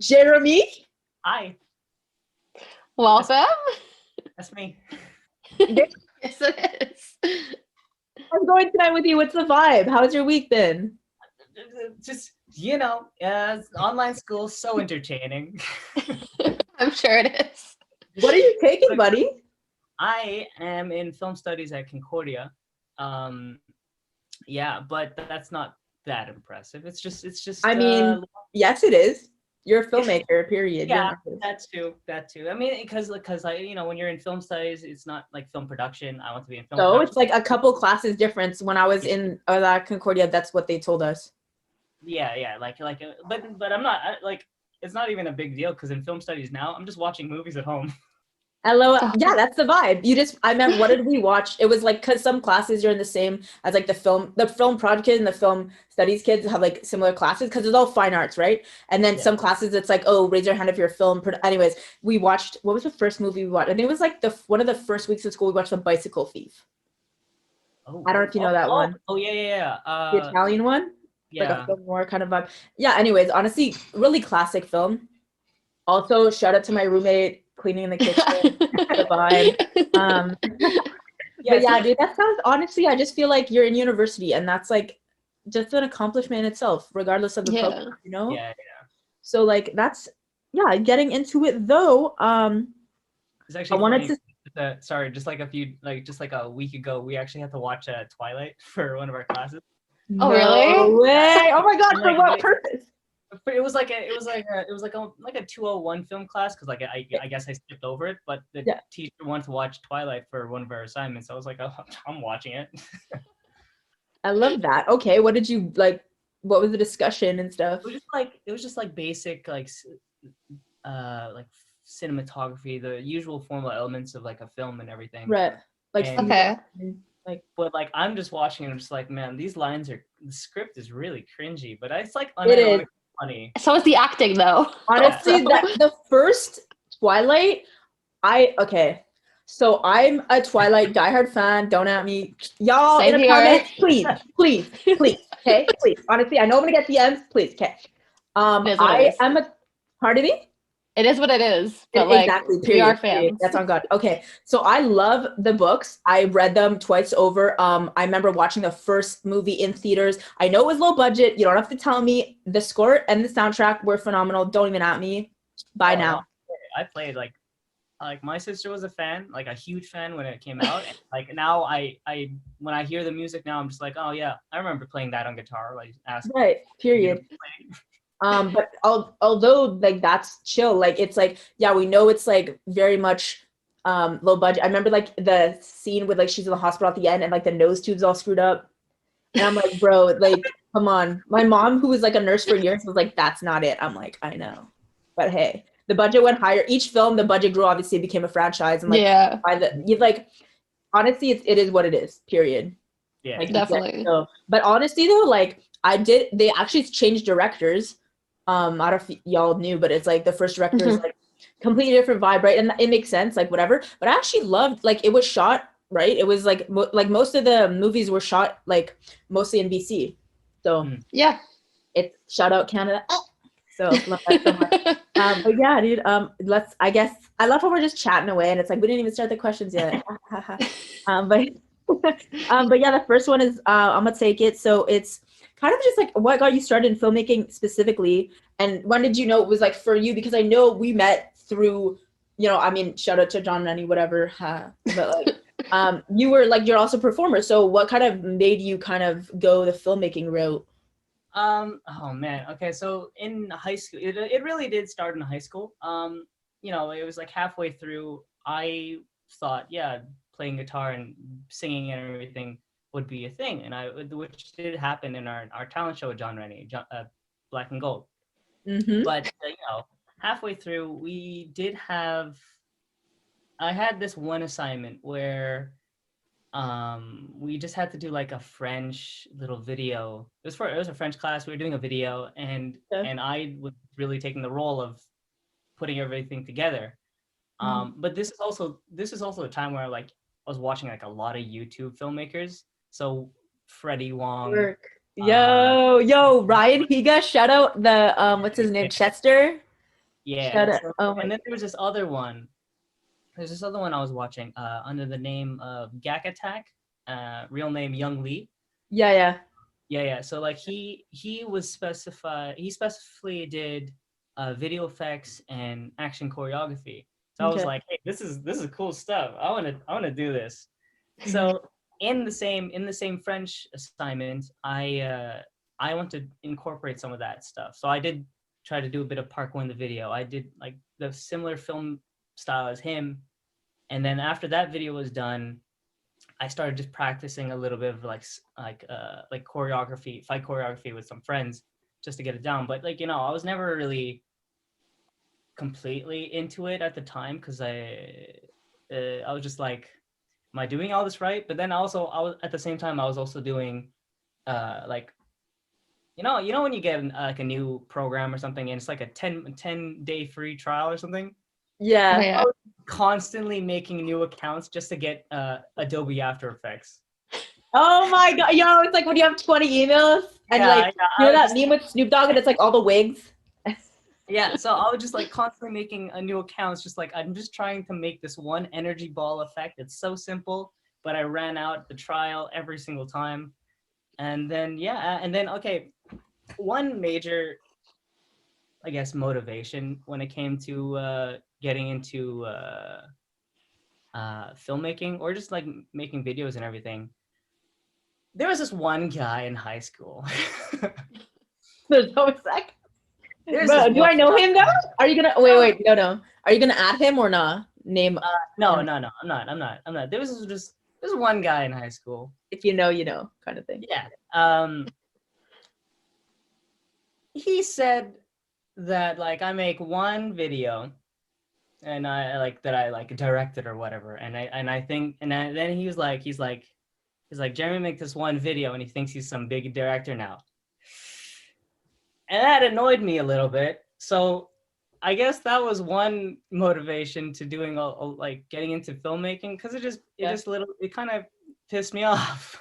Jeremy. Hi, Welcome. that's me. Yes, it is. How's it going tonight with you? What's the vibe? How's your week been? Just, online school, so entertaining. I'm sure it is. What are you taking, buddy? I am in film studies at Concordia. Yeah, but that's not that impressive. It's just. I mean, yes, it is. You're a filmmaker, period. You're Yeah, an artist. that too. I mean, because when you're in film studies, it's not like film production. I want to be in film So production. it's like a couple classes difference. When I was in Concordia, that's what they told us. Yeah, but I'm not like it's not even a big deal because in film studies now, I'm just watching movies at home. Hello. Yeah, that's the vibe. I remember, what did we watch? It was like, because some classes you're in the same as like the film project kids and the film studies kids have like similar classes because it's all fine arts, right? And then some classes it's like, oh, raise your hand if you're a film. Anyways, we watched, what was the first movie we watched? I think it was like one of the first weeks of school, we watched The Bicycle Thief. Oh, I don't know if you know that one. Oh yeah. The Italian one? Yeah. Like a film noir kind of vibe. Yeah, anyways, honestly, really classic film. Also, shout out to my roommate cleaning the kitchen, the vibe. But yeah, dude, that sounds, honestly, I just feel like you're in university and that's like just an accomplishment in itself, regardless of the program, you know? Yeah. So like that's, yeah, getting into it though. It's actually I wanted to sorry, just like a week ago, we actually had to watch Twilight for one of our classes. Oh, really? No way. Oh my god, for what purpose? It was like a 201 film class because I guess I skipped over it, but the teacher wanted to watch Twilight for one of our assignments. So I was like, oh, I'm watching it. I love that. Okay, what did you like? What was the discussion and stuff? It was just like basic like cinematography, the usual formal elements of like a film and everything. Right. Like okay. But like I'm just watching and I'm just like, man, the script is really cringy, but it's like funny. So is the acting though. Honestly, the first Twilight, so I'm a Twilight diehard fan. Don't at me, y'all. Same in the here. comments, please, okay, please. Honestly, I know I'm gonna get DMs, please, okay. I am a. Pardon me. It is what it is. But like, exactly. We are fans. That's on God. Okay, so I love the books. I read them twice over. I remember watching the first movie in theaters. I know it was low budget. You don't have to tell me. The score and the soundtrack were phenomenal. Don't even at me. Bye now. I played like my sister was a fan, like a huge fan when it came out. And like now I when I hear the music now, I'm just like, oh yeah, I remember playing that on guitar. Like right. Period. But although like that's chill, like it's like, yeah, we know it's like very much low budget. I remember like the scene with like she's in the hospital at the end and like the nose tube's all screwed up. And I'm like, bro, like, come on. My mom, who was like a nurse for years, was like, that's not it. I'm like, I know. But hey, the budget went higher. Each film, the budget grew, obviously it became a franchise. And like, honestly, it is what it is, period. Yeah, like, definitely. But honestly though, like they actually changed directors. I don't know if y'all knew, but it's like the first director is like completely different vibe, right? And it makes sense, like whatever. But I actually loved, like, it was shot, right? It was like most of the movies were shot like mostly in BC. So yeah, it's shout out Canada. So love that so much. But yeah, dude. I guess I love how we're just chatting away, and it's like we didn't even start the questions yet. But yeah, the first one is I'm gonna take it. So it's kind of just like what got you started in filmmaking specifically, and when did you know it was like for you? Because I know we met through, I mean, shout out to John Rennie, whatever. But like, you were like, you're also a performer. So what kind of made you kind of go the filmmaking route? Oh man. Okay. So in high school, it really did start in high school. It was like halfway through, I thought, yeah, playing guitar and singing and everything would be a thing, and which did happen in our talent show with John Rennie, Black and Gold. But halfway through, I had this one assignment where we just had to do like a French little video. It was a French class. We were doing a video, and I was really taking the role of putting everything together. But this is also a time where like I was watching like a lot of YouTube filmmakers. So Freddie Wong. Yo, Ryan Higa, shout out the what's his name, Chester. Yeah. Shut up. So, Oh and my. then there was this other one. There's this other one I was watching under the name of Gak Attack, real name Young Lee. Yeah, yeah. Yeah. So like he specifically did video effects and action choreography. So I was Okay. like, hey, this is cool stuff. I wanna do this. So in the same French assignment, I want to incorporate some of that stuff. So I did try to do a bit of parkour in the video. I did like the similar film style as him. And then after that video was done, I started just practicing a little bit of like choreography, fight choreography with some friends just to get it down. But like, I was never really completely into it at the time because I was just like, am I doing all this right? But then also I was at the same time I was also doing like when you get like a new program or something and it's like a 10-day free trial or something. Yeah. Yeah. I was constantly making new accounts just to get Adobe After Effects. Oh my god, yo, it's like when you have 20 emails and like you know that meme with Snoop Dogg and it's like all the wigs. Yeah, so I was just like constantly making a new accounts, just like I'm just trying to make this one energy ball effect. It's so simple, but I ran out the trial every single time. And then okay, one major, I guess, motivation when it came to getting into filmmaking or just like making videos and everything. There was this one guy in high school. There's no sec. There's Bro, this do one I know guy. him though? Are you gonna wait, no. Are you gonna add him or not? Name No, I'm not. There was just one guy in high school. if you know, kind of thing. Yeah. He said that like I make one video and I like directed or whatever. And then he's like Jeremy make this one video and he thinks he's some big director now. And that annoyed me a little bit. So I guess that was one motivation to doing all like getting into filmmaking because it kind of pissed me off.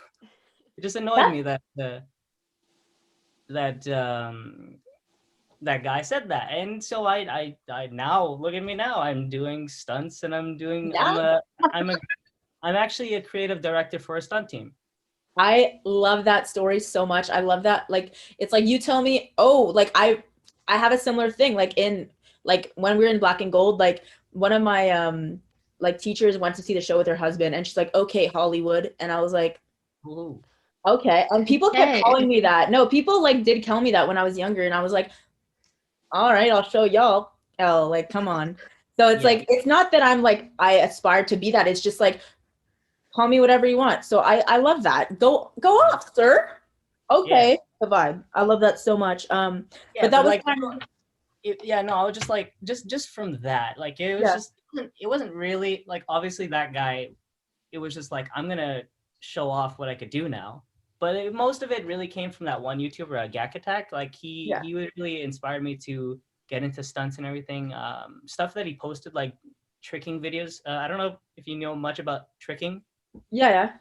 It just annoyed me that that guy said that, and so I now look at me now. I'm doing stunts, and I'm actually a creative director for a stunt team. I love that story so much. I love that. Like, it's like you tell me, oh, like I have a similar thing. Like when we were in Black and Gold, like one of my like teachers went to see the show with her husband and she's like, okay, Hollywood. And I was like, Ooh. okay. And people kept calling me that. No, people like did tell me that when I was younger. And I was like, all right, I'll show y'all. Oh, like, come on. So it's like, it's not that I'm like, I aspire to be that. It's just like, call me whatever you want. So I love that. Go off, sir. Okay, the vibe. I love that so much. But that was like, kind of. No, I was just like, just from that, like it was just, it wasn't really like obviously that guy. It was just like I'm gonna show off what I could do now. But most of it really came from that one YouTuber, Gak Attack. Like he really inspired me to get into stunts and everything. Stuff that he posted, like tricking videos. I don't know if you know much about tricking. Yeah.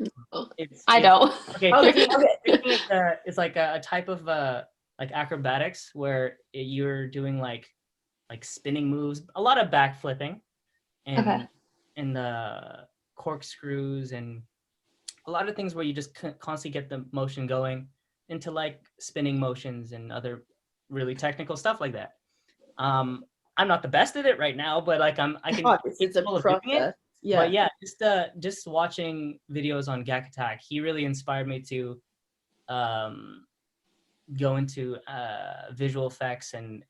I don't. Okay, tricking is like a type of like acrobatics where you're doing like spinning moves, a lot of backflipping, and corkscrews and a lot of things where you just constantly get the motion going into like spinning motions and other really technical stuff like that. I'm not the best at it right now, but like I can. It's a process. Yeah. But yeah, just watching videos on Gak Attack, he really inspired me to go into visual effects and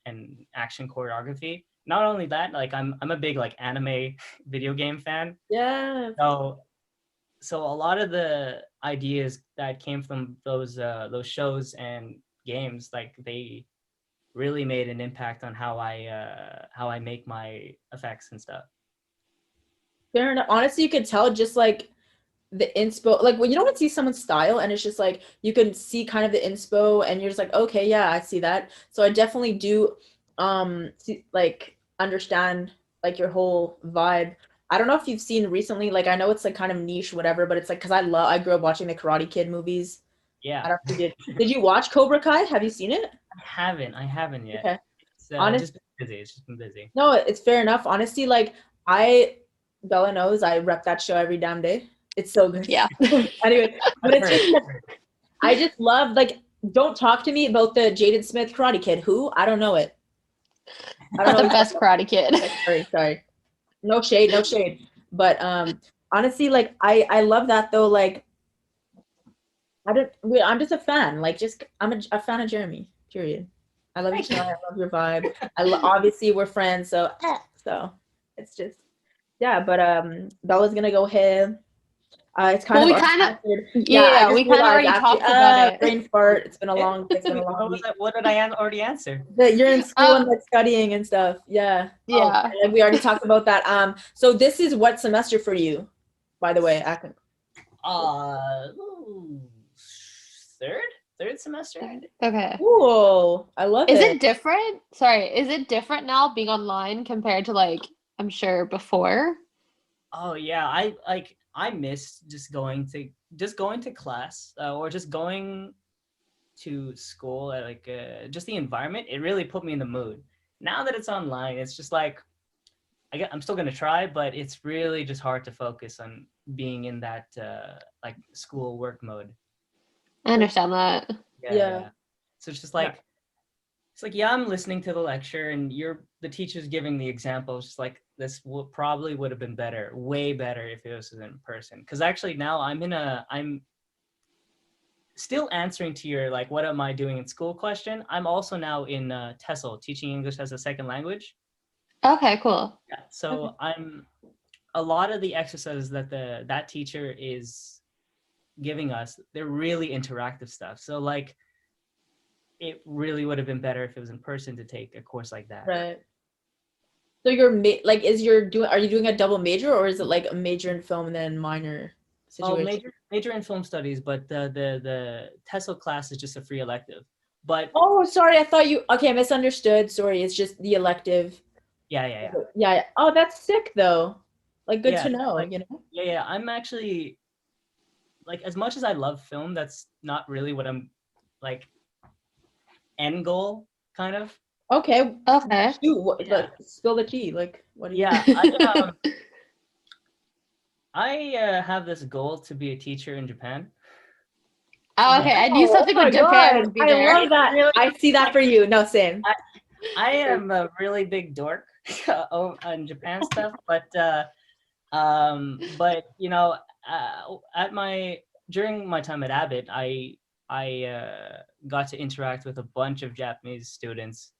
action choreography. Not only that, like I'm a big like anime video game fan. Yeah. So a lot of the ideas that came from those shows and games, like they really made an impact on how I make my effects and stuff. Fair enough. Honestly, you could tell just like the inspo, like when you don't see someone's style and it's just like you can see kind of the inspo and you're just like, okay, yeah, I see that. So I definitely do like understand like your whole vibe. I don't know if you've seen recently, like I know it's like kind of niche, whatever, but it's like because I grew up watching the Karate Kid movies. Yeah. I don't know if you did. Did you watch Cobra Kai? Have you seen it? I haven't yet. Okay. It's just been busy. It's just been busy. No, it's fair enough. Honestly, like Bella knows I rep that show every damn day. It's so good. Yeah. Anyway, but it's just, I just love, like, don't talk to me about the Jaden Smith Karate Kid. Who? I don't know it. I don't know. The best Karate Kid. Sorry. No shade. But honestly, like I love that though. Like I'm just a fan. Like I'm a fan of Jeremy. Period. I love your style. I love your vibe. Obviously we're friends, so it's just But Bella's gonna go ahead. It's kind Well, of we kind of unsponsored. yeah, we kind of already talked about it. Brain fart. It's been a long week. What did I already answer? That you're in school and like studying and stuff. Yeah. Yeah. And we already talked about that. So this is what semester for you, by the way? Third semester. Okay. Cool. I love it. Is it different? Sorry, is it different now being online compared to like I'm sure before? Oh yeah, I miss just going to class or just going to school at just the environment. It really put me in the mood. Now that it's online, it's just like I'm still gonna try, but it's really just hard to focus on being in that like school work mode. I understand that. Yeah. So it's just like it's like, yeah, I'm listening to the lecture and the teacher's giving the example. It's just like, this probably would have been better, way better if it was in person. Because actually now I'm still answering to your, like, what am I doing in school question. I'm also now in TESOL, teaching English as a second language. Okay, cool. Yeah, so I'm a lot of the exercises that that teacher is giving us, they're really interactive stuff. So like, it really would have been better if it was in person to take a course like that. Right. So are you doing a double major, or is it like a major in film and then minor situation? Oh, major in film studies, but the TESOL class is just a free elective. But oh, sorry, I misunderstood. Sorry, it's just the elective. Yeah. Oh, that's sick though. Like, good Yeah, to know, like, you know? Yeah. I'm actually, like, as much as I love film, that's not really what I'm like end goal kind of. Okay. Shoot, Like, spill the tea. Like, what do you? Yeah, I have this goal to be a teacher in Japan. Oh, okay. I knew something with Japan would be there. I love that. Really, I see that for you. No, same. I am a really big dork on Japan stuff, but you know, during my time at Abbott, I got to interact with a bunch of Japanese students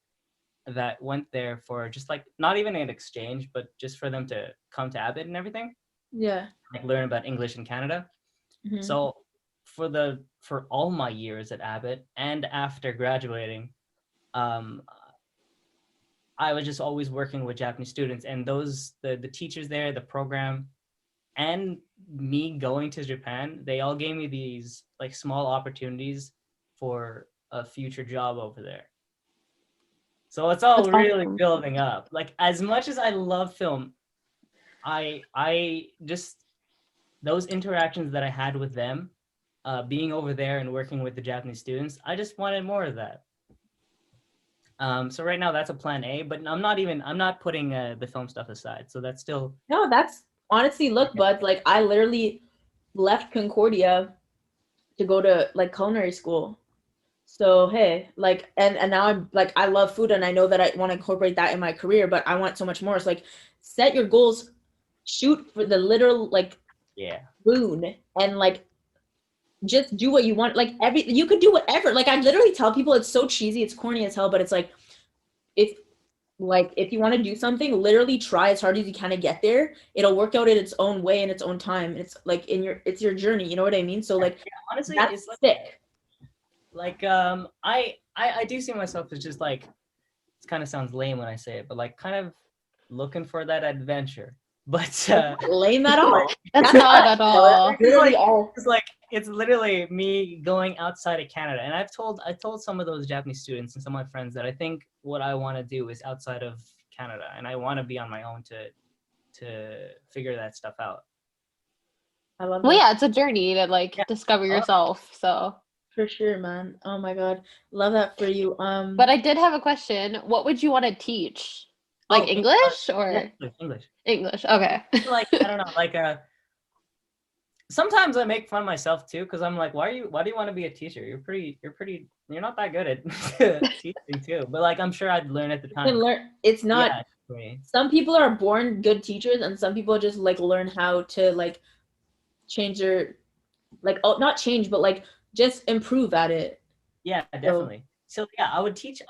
that went there for just like not even an exchange, but just for them to come to Abbott and everything. Yeah. Like learn about English in Canada. Mm-hmm. So for all my years at Abbott and after graduating, I was just always working with Japanese students, and the teachers there, the program, and me going to Japan, they all gave me these like small opportunities for a future job over there. So it's all really building up. Like, as much as I love film, I just, those interactions that I had with them, being over there and working with the Japanese students, I just wanted more of that. So right now that's a plan A, but I'm not putting the film stuff aside. So that's still. No, that's honestly, look, buds, like I literally left Concordia to go to like culinary school. So hey, like, and now I'm like, I love food and I know that I want to incorporate that in my career, but I want so much more. It's like, set your goals, shoot for the literal like moon, and like just do what you want. Like you could do whatever. Like I literally tell people, it's so cheesy, it's corny as hell, but it's like, if you want to do something, literally try as hard as you can to get there. It'll work out in its own way, in its own time. It's like it's your journey, you know what I mean? So like, honestly, that's it's sick. Like I do see myself as just like, it kind of sounds lame when I say it, but like kind of looking for that adventure. But lame at all. That's not at all. It's literally me going outside of Canada. And I told some of those Japanese students and some of my friends that I think what I want to do is outside of Canada, and I want to be on my own to figure that stuff out. I love that. Well, yeah, it's a journey to like discover yourself. So For sure, man. Oh my God. Love that for you. But I did have a question. What would you want to teach? Like Oh, English yeah, or English. English? Okay. Like, I don't know, like sometimes I make fun of myself too, because I'm like, why do you want to be a teacher? You're not that good at teaching too. But like, I'm sure I'd learn at the you can time. learn. It's not. Yeah, for me. Some people are born good teachers, and some people just like learn how to like change their like not change, but like just improve at it. Yeah, definitely. So yeah, I would teach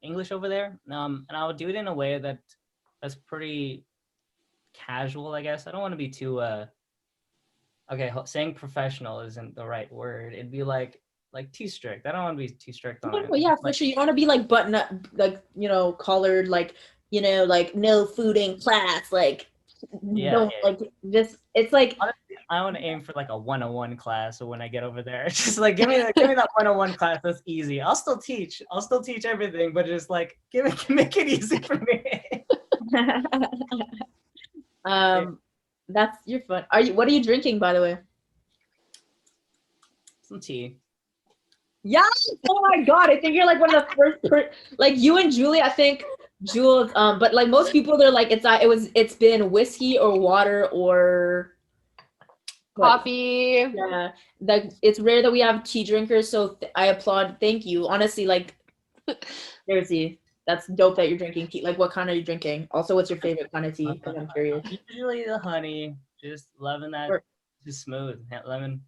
English over there, and I would do it in a way that's pretty casual, I guess. I don't want to be too okay, saying professional isn't the right word. It'd be like too strict. I don't want to be too strict on it. But yeah, for Like, sure. You want to be like button up, like collared, like like no food in class, like yeah, don't like just. It's like honestly, I want to aim for like a 101 class. So when I get over there, it's just like give me that 101 class. That's easy. I'll still teach everything, but just like make it easy for me. that's you're fun. What are you drinking, by the way? Some tea. Yeah. Oh my God. I think you're like one of the first like you and Julie, I think Jules, but like most people they're like it's been whiskey or water or Coffee. yeah. Like it's rare that we have tea drinkers, so I applaud. Thank you. Honestly, like seriously, that's dope that you're drinking tea. Like what kind are you drinking? Also, what's your favorite kind of tea? Because I'm curious. Usually the honey, just loving that, just smooth lemon.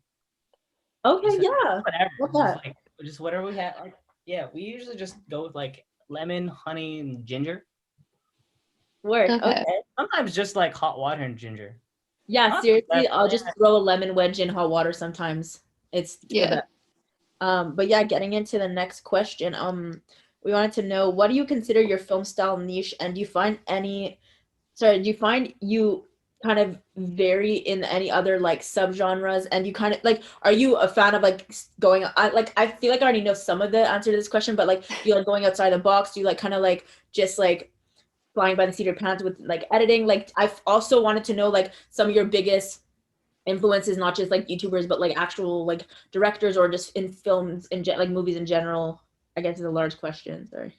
Okay, Just yeah. whatever. Just whatever we have. Like, yeah, we usually just go with like lemon, honey, and ginger. Work. Okay. Sometimes just like hot water and ginger. Yeah, seriously, I'll just throw a lemon wedge in hot water sometimes. It's yeah. But yeah, getting into the next question. We wanted to know, what do you consider your film style niche, and do you find you kind of vary in any other like subgenres, and you kind of like, are you a fan of like I feel like I already know some of the answer to this question, but like, do you like going outside the box? Do you like kind of like just like flying by the seat of your pants with like editing? Like I've also wanted to know like some of your biggest influences, not just like YouTubers, but like actual like directors or just in films in like movies in general. I guess it's a large question. Sorry.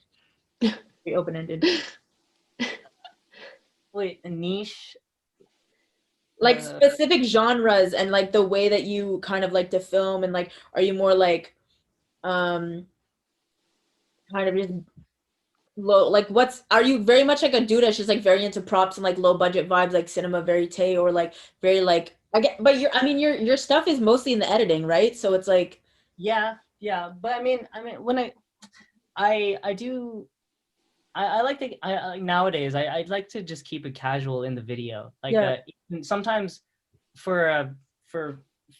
Be open-ended. Wait, a niche? Like specific genres and like the way that you kind of like to film, and like, are you more like kind of just low, like are you very much like a dude that's just like very into props and like low budget vibes, like cinema verite, or like very like I get, but your stuff is mostly in the editing, right? So it's like yeah, but I mean when I do I like to nowadays I'd like to just keep it casual in the video, like sometimes for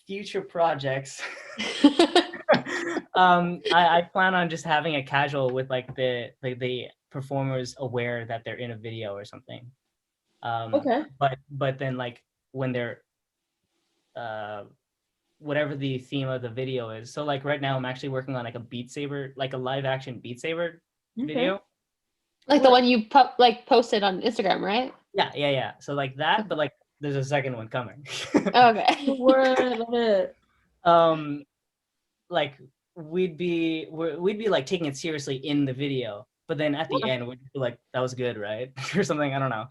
future projects I plan on just having a casual with like the performers aware that they're in a video or something. okay. But then like when they're whatever the theme of the video is. So like right now I'm actually working on like a Beat Saber, like a live action Beat Saber video. Like the one you posted on Instagram, right? Yeah. So like that, but like there's a second one coming. Okay. Word. Like we'd be like taking it seriously in the video, but then at the end we'd be like, that was good, right? Or something, I don't know.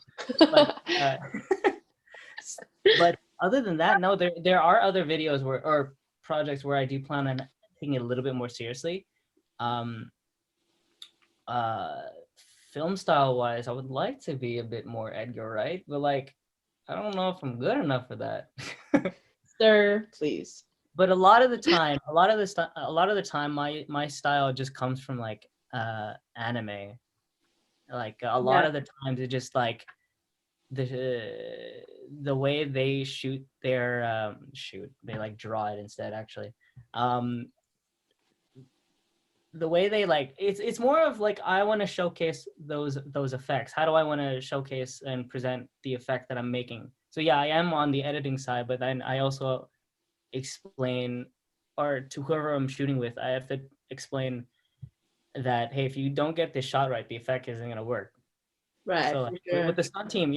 But other than that, no, there are other videos or projects where I do plan on taking it a little bit more seriously. Film style wise, I would like to be a bit more Edgar Wright, but like I don't know if I'm good enough for that. Sir, please. But a lot of the time, my style just comes from like anime. Like a lot of the times, it just like the way they shoot their they like draw it instead, actually. The way they like it's more of like, I want to showcase those effects. How do I want to showcase and present the effect that I'm making? So yeah, I am on the editing side, but then I also explain, or to whoever I'm shooting with, I have to explain that, hey, if you don't get this shot right, the effect isn't going to work. Right. So like, with the stunt team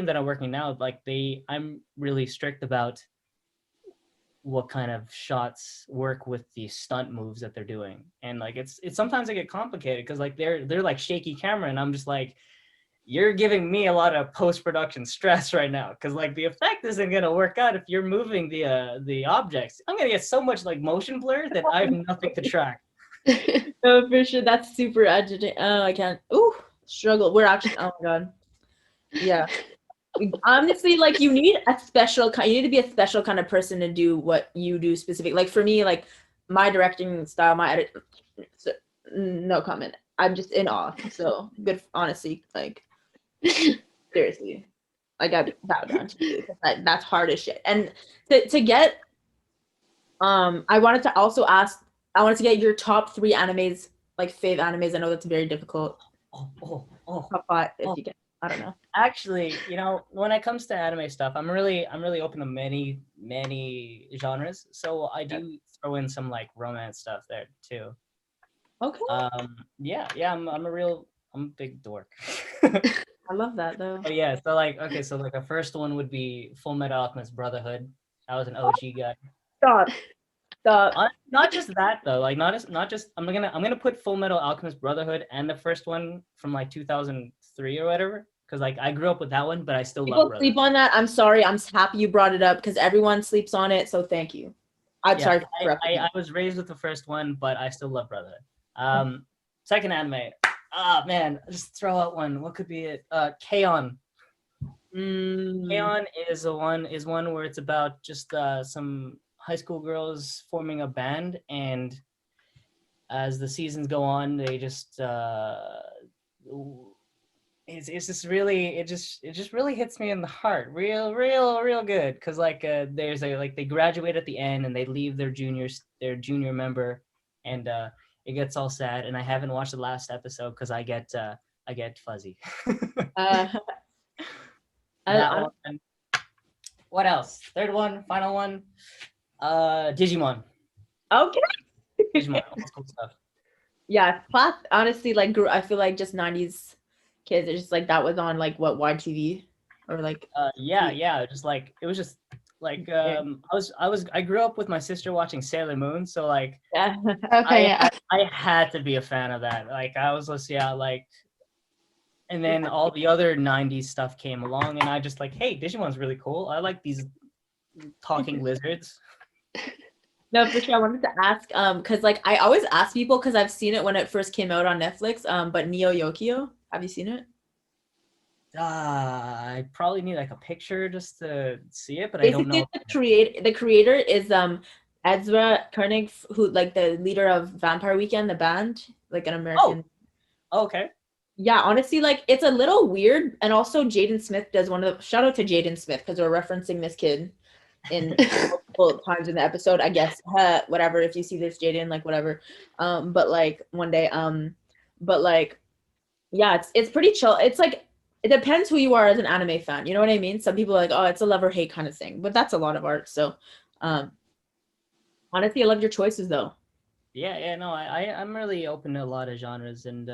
that I'm working now, like I'm really strict about what kind of shots work with the stunt moves that they're doing. And like it's sometimes they get complicated because like they're like shaky camera, and I'm just like, you're giving me a lot of post-production stress right now, because like the effect isn't gonna work out if you're moving the objects. I'm gonna get so much like motion blur that I have nothing to track. No, for sure. That's super agitating. Oh, I can't. Ooh, struggle. We're actually. Oh my god. Yeah. Honestly, like you need a special kind. You need to be a special kind of person to do what you do specific. Like for me, like my directing style, my edit. So, no comment. I'm just in awe. So good. Honestly, like seriously, like I bow down to you. That's hard as shit. And to get. I wanted to also ask. I wanted to get your top 3 animes, like fave animes. I know that's very difficult. Top 5 if you get. I don't know. Actually, you know, when it comes to anime stuff, I'm really open to many genres. So I do throw in some like romance stuff there too. Okay. Yeah, I'm a big dork. I love that though. But yeah, so like okay, so like a first one would be Full Metal Alchemist Brotherhood. I was an OG guy. Stop. Not just that though, like not just I'm gonna put Full Metal Alchemist Brotherhood and the first one from like 2003 or whatever, because like I grew up with that one, but I still love Brotherhood. Sleep on that. I'm sorry. I'm happy you brought it up because everyone sleeps on it. So thank you. I'm sorry. I was raised with the first one, but I still love Brotherhood. Second anime. Man, just throw out one. What could be it? K-On! K-On! is one where it's about just some high school girls forming a band, and as the seasons go on, they just it's just really it just really hits me in the heart, real good, because like there's a like they graduate at the end and they leave their junior member, and it gets all sad, and I haven't watched the last episode because I get fuzzy. That one. What else? Third one, final one. Digimon. Okay. Digimon, all this cool stuff. Yeah, class. Honestly, like I feel like just 90s kids. It's just like that was on like what YTV or like. Yeah. Just like it was just like I grew up with my sister watching Sailor Moon, so like yeah. Okay, I had to be a fan of that. Like I was just like. And then all the other 90s stuff came along, and I just like, hey, Digimon's really cool. I like these talking lizards. No, for sure. I wanted to ask, because like I always ask people because I've seen it when it first came out on Netflix. But Neo Yokio, have you seen it? I probably need like a picture just to see it, but I don't know. The creator is Ezra Koenig, who like the leader of Vampire Weekend, the band, like an American. Oh, okay. Yeah, honestly, like it's a little weird, and also Jaden Smith does one of the shout out to Jaden Smith because we're referencing this kid in multiple times in the episode. I guess whatever. If you see this, Jaden, like whatever. But like one day, but like, yeah, it's pretty chill. It's like it depends who you are as an anime fan. You know what I mean? Some people are like, oh, it's a love or hate kind of thing, but that's a lot of art. So, honestly, I love your choices though. Yeah, no, I'm really open to a lot of genres, and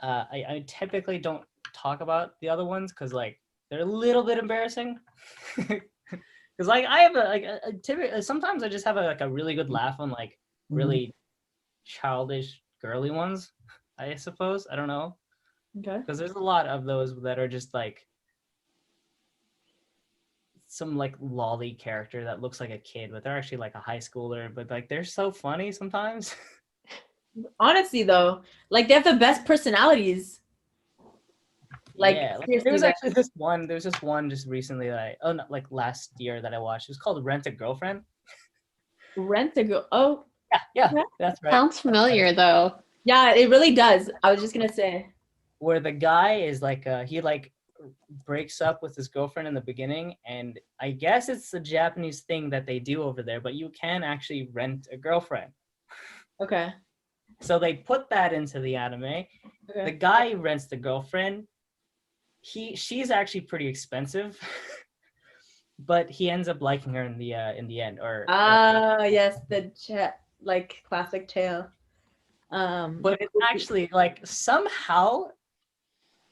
I typically don't talk about the other ones because like they're a little bit embarrassing. Because like I have typically sometimes I just have a really good laugh on like really childish girly ones, I suppose. I don't know. Okay. Because there's a lot of those that are just like some like lolly character that looks like a kid, but they're actually like a high schooler. But like they're so funny sometimes. Honestly, though, like they have the best personalities. Like, yeah, like, there was actually this one. There was this one just recently that like last year that I watched. It was called Rent a Girlfriend. Rent a Girl. Oh, yeah, that's right. Sounds familiar though. Yeah, it really does. I was just gonna say. Where the guy is like, he like breaks up with his girlfriend in the beginning, and I guess it's a Japanese thing that they do over there, but you can actually rent a girlfriend. Okay. So they put that into the anime. Okay. The guy rents the girlfriend. She's actually pretty expensive, but he ends up liking her in the end. Yes, the like classic tale. But it's actually like somehow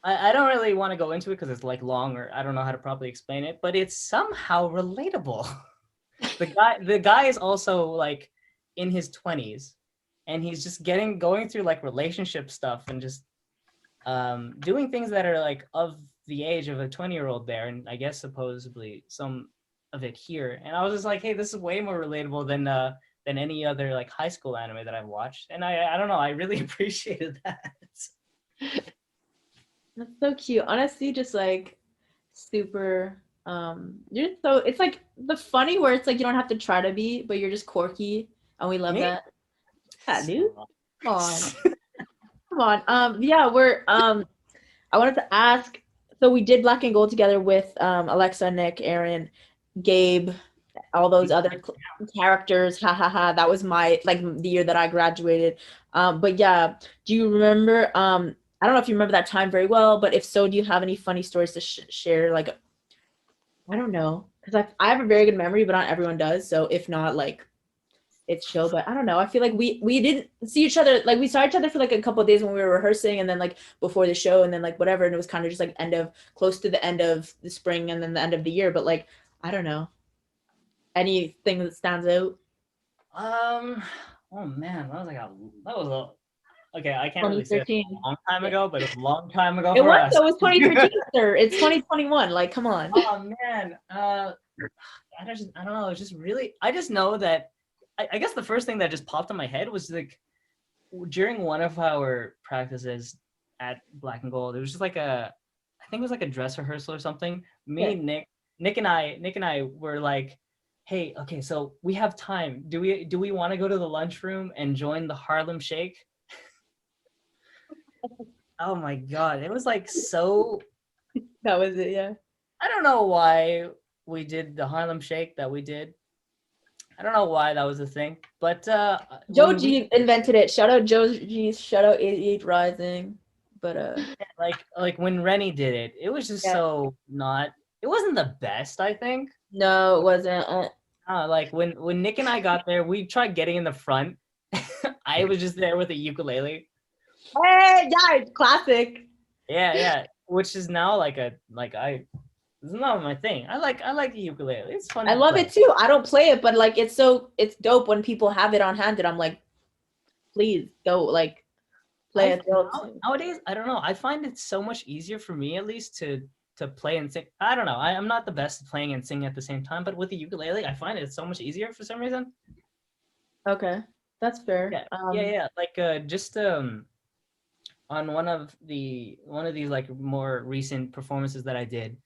I don't really want to go into it because it's like long, or I don't know how to properly explain it, but it's somehow relatable. The guy is also like in his 20s, and he's just going through like relationship stuff and just doing things that are like of the age of a 20-year-old there, and I guess supposedly some of it here. And I was just like, hey, this is way more relatable than any other like high school anime that I've watched. And I don't know, I really appreciated that. That's so cute. Honestly, just like super you're so it's like the funny where it's like you don't have to try to be, but you're just quirky and we love Me? that. Yeah, dude. Come on. Come on. Yeah, we're I wanted to ask, so we did Black and Gold together with Alexa, Nick, Aaron, Gabe, all those other characters. Ha ha ha. That was my like the year that I graduated. But yeah, do you remember I don't know if you remember that time very well, but if so, do you have any funny stories to share? Like, I don't know, because I have a very good memory, but not everyone does. So if not, like, it's chill. But I don't know. I feel like we didn't see each other. Like we saw each other for like a couple of days when we were rehearsing, and then like before the show, and then like whatever. And it was kind of just like close to the end of the spring, and then the end of the year. But like I don't know, anything that stands out. Oh man, that was a okay. I can't really say it 2013. a long time ago, but it was a long time ago It for was. us. So it was 2013, sir. It's 2021. Like, come on. Oh man, I don't know. It's just really. I just know that. I guess the first thing that just popped in my head was like during one of our practices at Black and Gold. It was just like I think it was like a dress rehearsal or something. Me, Yeah. Nick and I were like, hey, okay, so we have time. Do we want to go to the lunchroom and join the Harlem Shake? Oh my god, it was like so. That was it. Yeah. I don't know why we did the Harlem Shake that we did. I don't know why that was a thing, but Joe G invented it. Shout out Joe G. Shout out 88 Rising. But like when Rennie did it, it was just so not. It wasn't the best, I think. No, it wasn't. Like when Nick and I got there, we tried getting in the front. I was just there with a ukulele. Hey, yeah, classic. Yeah, which is now it's not my thing. I like the ukulele. It's fun. I love it too. I don't play it, but like it's dope when people have it on hand, and I'm like, please go like play it. Nowadays, I don't know. I find it so much easier for me, at least, to play and sing. I don't know. I'm not the best at playing and singing at the same time, but with the ukulele, I find it so much easier for some reason. Okay, that's fair. Yeah. Like just on one of these like more recent performances that I did,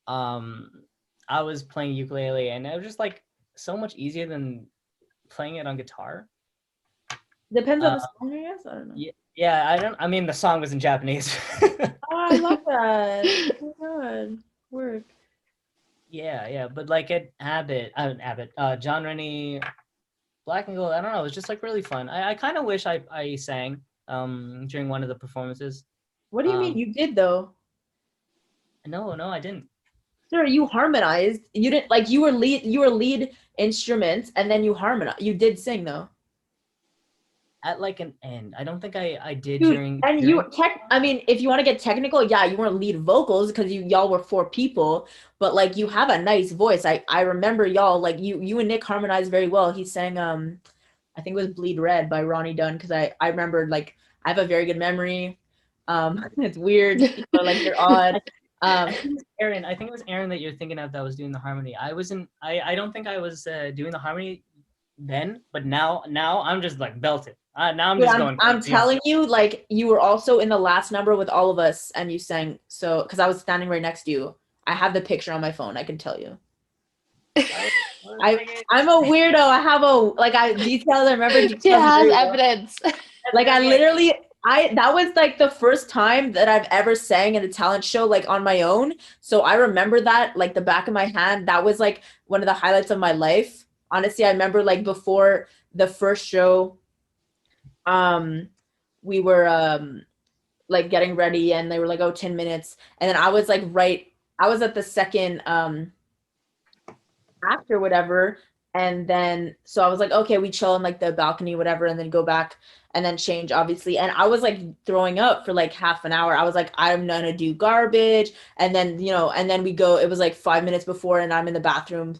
I was playing ukulele, and it was just like so much easier than playing it on guitar. Depends on the song, I guess. I don't know. Yeah, I mean, the song was in Japanese. Oh, I love that. Oh my god, work. Yeah, but like at John Rennie, Black and Gold, I don't know, it was just like really fun. I kind of wish I sang during one of the performances. What do you mean you did though? No, I didn't. Sir, you harmonized. You didn't like you were lead instruments, and then you harmonized. You did sing though. At like an end. I don't think I did. Dude, I mean, if you want to get technical, yeah, you weren't lead vocals because y'all were 4 people, but like you have a nice voice. I remember y'all like you and Nick harmonized very well. He sang I think it was Bleed Red by Ronnie Dunn, because I remembered, like, I have a very good memory. It's weird. People are like, you're odd. I think it was Aaron that you're thinking of that was doing the harmony. I don't think I was doing the harmony then, but now I'm just like belted. Now I'm just going. I'm telling you, like, you were also in the last number with all of us, and you sang. So, because I was standing right next to you. I have the picture on my phone. I can tell you. I'm a weirdo. I have details. I remember details. She has evidence. Like that was like the first time that I've ever sang in a talent show, like on my own. So I remember that like the back of my hand. That was like one of the highlights of my life. Honestly, I remember like before the first show, we were like getting ready, and they were like, oh, 10 minutes. And then I was like, I was at the second act or whatever. And then, so I was like, okay, we chill on like the balcony, whatever, and then go back and then change, obviously. And I was like throwing up for like half an hour. I was like, I'm gonna do garbage. And then, and then we go, it was like 5 minutes before, and I'm in the bathroom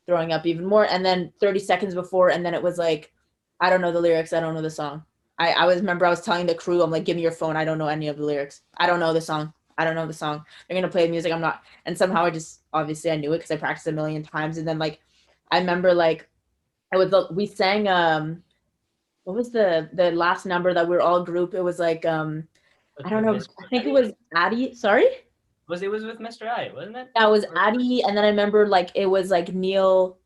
throwing up even more. And then 30 seconds before, and then it was like, I don't know the lyrics, I don't know the song. I remember I was telling the crew, I'm like, give me your phone, I don't know any of the lyrics, I don't know the song, I don't know the song, they're gonna play the music, I'm not. And somehow I just, obviously I knew it because I practiced a million times. And then like I remember like we sang what was the last number that we were all group, it was like I don't know, Mr. I think it I? was Addie, sorry? It was with Mr. I, wasn't it? That was Addie, and then I remember like it was like Neil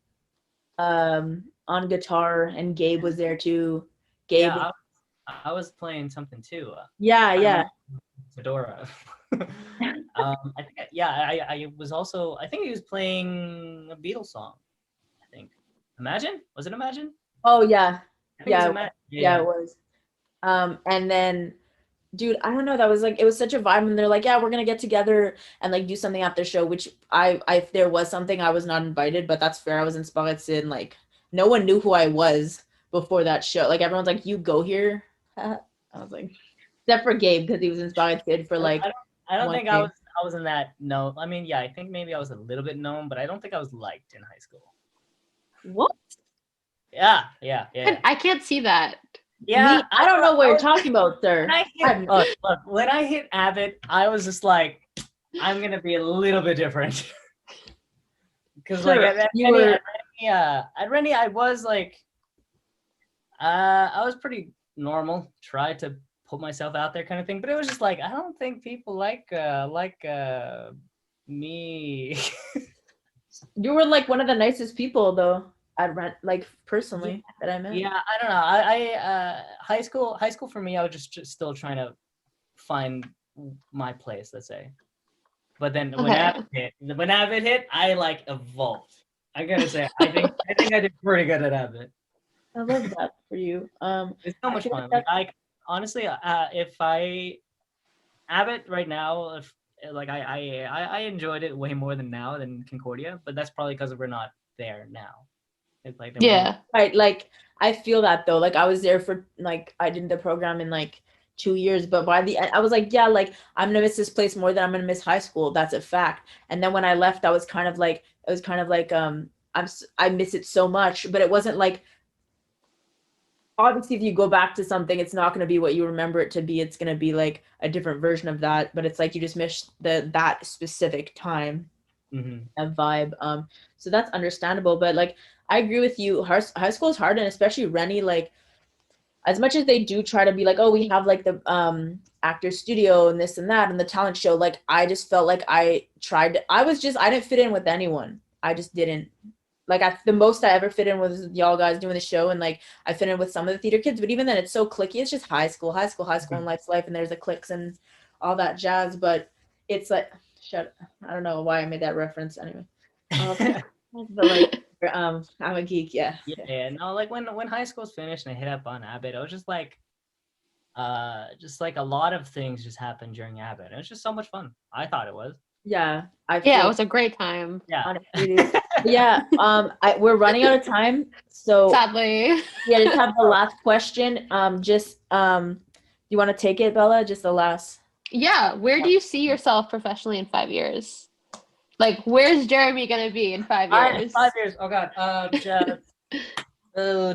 on guitar, and Gabe was there too. Gabe. Yeah, I was playing something too. Yeah. Fedora. I think I was also, I think he was playing a Beatles song. I think Imagine, was it Imagine? Oh yeah. I think it was Imagine. Yeah, it was. And then dude, I don't know, that was like, it was such a vibe, and they're like, yeah, we're gonna get together and like do something after show, which I if there was something, I was not invited, but that's fair. I was inspired, and like no one knew who I was before that show. Like everyone's like, you go here. I was like, except for Gabe, because he was inspired kid for like I don't think thing. I was in that. No, I mean, yeah, I think maybe I was a little bit known, but I don't think I was liked in high school. What? Yeah. I can't see that. Yeah, I don't know what you're talking about, sir. Look, when I hit Abbott, I was just like, I'm gonna be a little bit different. Because like at Rennie, I was like, I was pretty normal. Tried to put myself out there, kind of thing. But it was just like, I don't think people like me. You were like one of the nicest people though. I'd rent like personally that I met. Yeah, I don't know. I high school for me, I was just still trying to find my place, let's say. But then when Abbott hit, I like evolved. I gotta say, I think I did pretty good at Abbott. I love that for you. It's so much fun. Like honestly, if Abbott right now, if like I enjoyed it way more than now than Concordia, but that's probably because we're not there now. It's like right. Like I feel that though. Like I was there for like I did the program in like 2 years, but by the end I was like, yeah, like I'm gonna miss this place more than I'm gonna miss high school. That's a fact. And then when I left, I was kind of like I miss it so much, but it wasn't like, obviously if you go back to something, it's not going to be what you remember it to be. It's going to be like a different version of that, but it's like you just miss that specific time of vibe. So that's understandable, but like I agree with you. High school is hard, and especially Rennie, like as much as they do try to be like, oh, we have like the actor studio and this and that and the talent show, like I just felt like I didn't fit in with anyone. I just didn't. Like the most I ever fit in was y'all guys doing the show, and like I fit in with some of the theater kids, but even then it's so cliquey. It's just high school and life's life, and there's the cliques and all that jazz. But it's like, I don't know why I made that reference anyway. But like I'm a geek, yeah. No, like when high school's finished and I hit up on Abbott, it was just like a lot of things just happened during Abbott. It was just so much fun. I thought it was. Yeah, it was a great time. Yeah. Yeah. We're running out of time, so sadly. Yeah, just have the last question. You want to take it, Bella? Just the last. Yeah, where do you see yourself professionally in 5 years? Like, where's Jeremy gonna be in 5 years? 5 years. Oh God.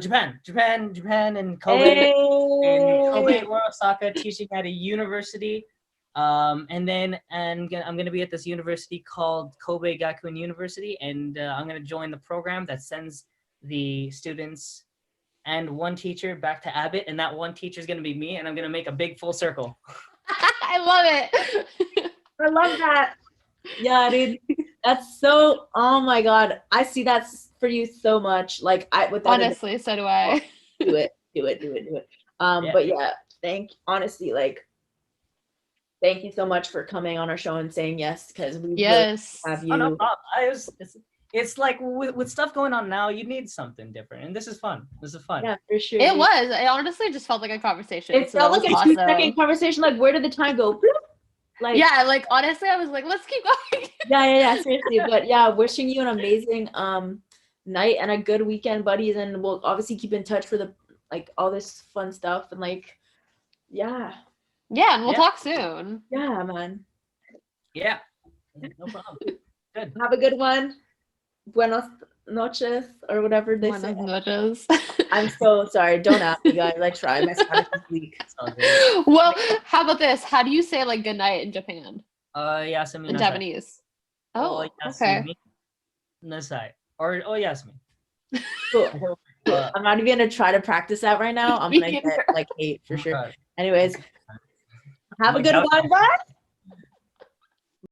Japan, and Kobe, or Osaka, teaching at a university. And then I'm gonna be at this university called Kobe Gakuen University, and I'm gonna join the program that sends the students and one teacher back to Abbott, and that one teacher is gonna be me, and I'm gonna make a big full circle. I love it. I love that. Yeah, dude, that's so. Oh my God, I see that for you so much. Like honestly, so do I. Do it. But yeah, honestly, like. Thank you so much for coming on our show and saying yes, because we really have you. Oh, no problem. It's like with stuff going on now, you need something different, and this is fun. Yeah, for sure. It was. It honestly just felt like a conversation. It felt like a 2-second conversation. Like, where did the time go? Like, yeah, like honestly, I was like, let's keep going. Yeah, seriously. But yeah, wishing you an amazing night and a good weekend, buddies, and we'll obviously keep in touch for the all this fun stuff and Yeah, and we'll talk soon. Yeah, man. Yeah, no problem. Good. Have a good one. Buenos noches or whatever they Buenas say. noches. I'm so sorry. Don't ask me, guys. I try. My Spanish is weak. It's all good. Well, how about this? How do you say like good night in Japan? Yasumi In nasai. Japanese. Oh, okay. Yasumi nasai. Or yasumi. Cool. I'm not even gonna try to practice that right now. I'm gonna get like 8 for Oh my sure. God. Anyways, have a Like, good that one. Bye.